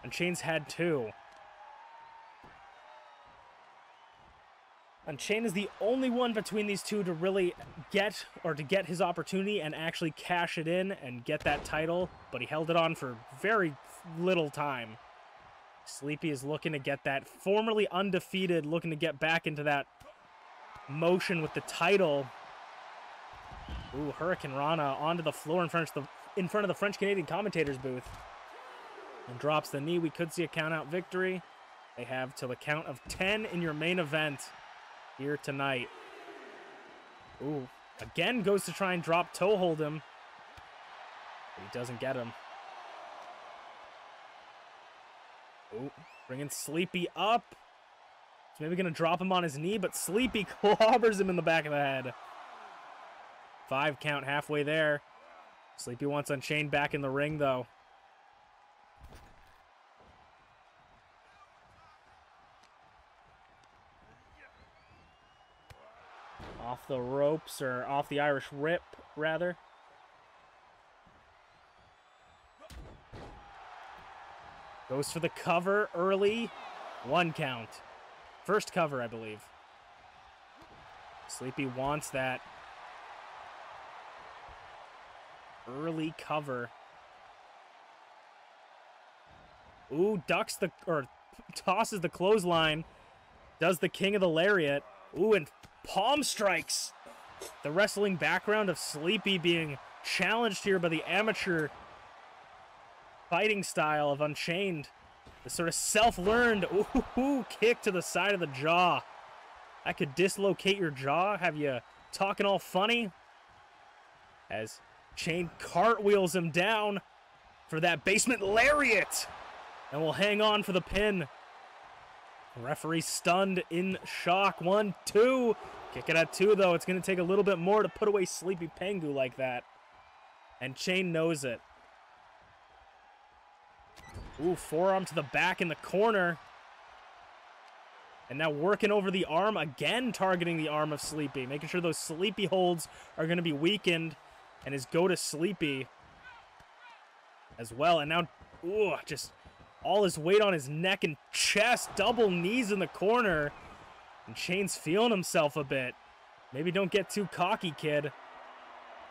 Unchained's had two. Unchained is the only one between these two to really get his opportunity and actually cash it in and get that title, but he held it on for very little time. Sleepy is looking to get that, formerly undefeated, looking to get back into that motion with the title. Ooh, Hurricane Rana onto the floor in front of the French-Canadian commentators booth. And drops the knee. We could see a count-out victory. They have till the count of 10 in your main event here tonight. Ooh, again goes to try and drop toe hold him. But he doesn't get him. Ooh, bringing Sleepy up. He's maybe going to drop him on his knee, but Sleepy clobbers him in the back of the head. 5 count halfway there. Sleepy wants Unchained back in the ring, though. Off the ropes, or off the Irish Whip, rather. Goes for the cover early. 1 count. First cover, I believe. Sleepy wants that early cover. Ooh, ducks the, or tosses the clothesline. Does the king of the lariat. Ooh, and palm strikes. The wrestling background of Sleepy being challenged here by the amateur fighting style of Unchained. The sort of self-learned ooh, kick to the side of the jaw. That could dislocate your jaw, have you talking all funny. As Chain cartwheels him down for that basement lariat. And will hang on for the pin. The referee stunned in shock. 1, 2. Kick it at 2, though. It's going to take a little bit more to put away TheSleepyPengu like that. And Chain knows it. Ooh, forearm to the back in the corner. And now working over the arm, again targeting the arm of Sleepy. Making sure those Sleepy holds are going to be weakened. And his go to Sleepy as well. And now, ooh, just all his weight on his neck and chest. Double knees in the corner. And Chain's feeling himself a bit. Maybe don't get too cocky, kid.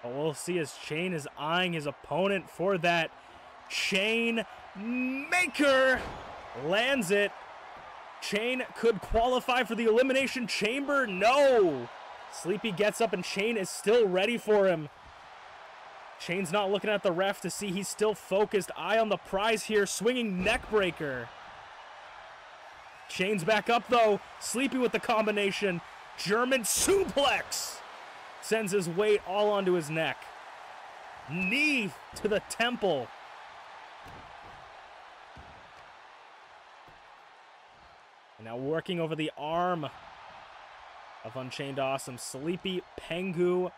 But we'll see as Chain is eyeing his opponent for that Chain Maker. Lands it. Chain could qualify for the Elimination Chamber. No. Sleepy gets up and Chain is still ready for him. Chain's not looking at the ref to see he's still focused. Eye on the prize here. Swinging neck breaker. Chain's back up, though. Sleepy with the combination. German suplex. Sends his weight all onto his neck. Knee to the temple. And now working over the arm of UnchainedAwesome. TheSleepyPengu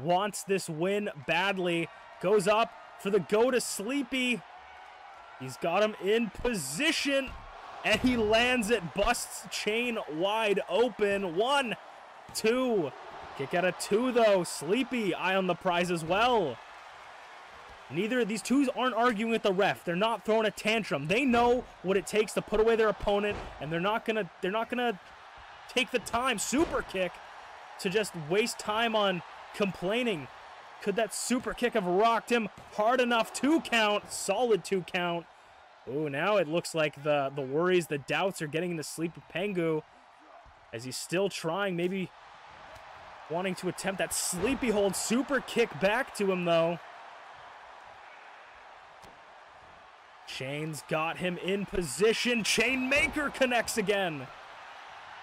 wants this win badly. Goes up for the go to Sleepy. He's got him in position. And he lands it. Busts Chain wide open. 1, 2. Kick out of 2, though. Sleepy, eye on the prize as well. Neither of these twos aren't arguing with the ref. They're not throwing a tantrum. They know what it takes to put away their opponent, and they're not gonna take the time, super kick, to just waste time on complaining. Could that super kick have rocked him hard enough? 2 count, solid 2 count. Ooh, now it looks like the worries, the doubts are getting into TheSleepyPengu as he's still trying. Maybe Wanting to attempt that sleepy hold super kick back to him, though. Chain's got him in position. Chainmaker connects again.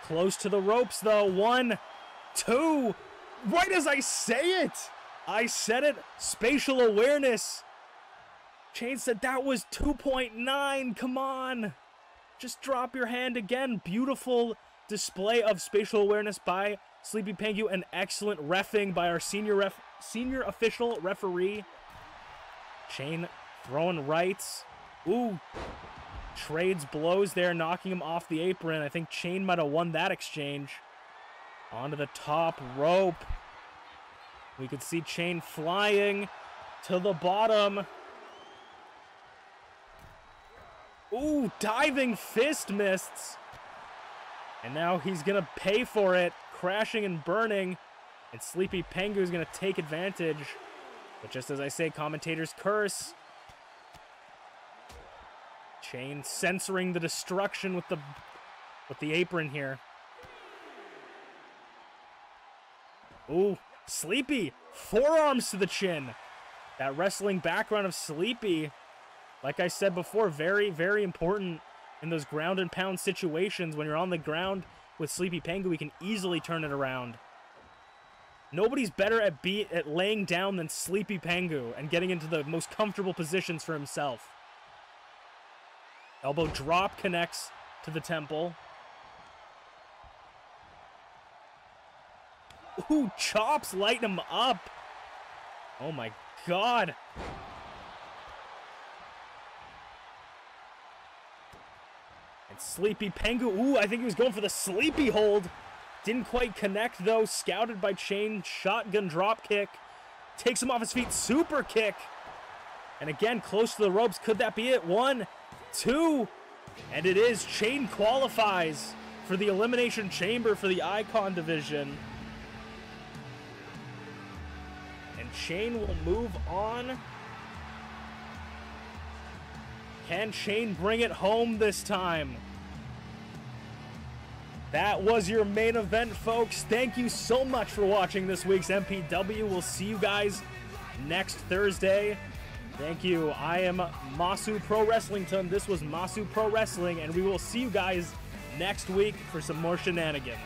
Close to the ropes, though. 1, 2. Right as I say it. I said it. Spatial awareness. Chain said that was 2.9. Come on. Just drop your hand again. Beautiful display of spatial awareness by TheSleepyPengu, and excellent reffing by our senior official referee. Chain throwing rights. Ooh. Trades blows there, knocking him off the apron. I think Chain might have won that exchange. Onto the top rope. We could see Chain flying to the bottom. Ooh, diving fist mists. And now he's going to pay for it, crashing and burning. And TheSleepyPengu is going to take advantage. But just as I say, commentators curse. Chain censoring the destruction with the apron here. Ooh, Sleepy, forearms to the chin. That wrestling background of Sleepy, like I said before, very, very important in those ground and pound situations. When you're on the ground with TheSleepyPengu, we can easily turn it around. Nobody's better at laying down than TheSleepyPengu and getting into the most comfortable positions for himself. Elbow drop connects to the temple. Ooh, chops light him up. Oh my god. And TheSleepyPengu, ooh, I think he was going for the sleepy hold. Didn't quite connect though, scouted by Chain, shotgun drop kick. Takes him off his feet, super kick. And again, close to the ropes, could that be it? 1, 2, and it is. Chain qualifies for the Elimination Chamber for the Icon division. And Chain will move on. Can Chain bring it home this time? That was your main event, folks. Thank you so much for watching this week's MPW. We'll see you guys next Thursday. Thank you. I am Masu Pro Wrestlington. This was Masu Pro Wrestling, and we will see you guys next week for some more shenanigans.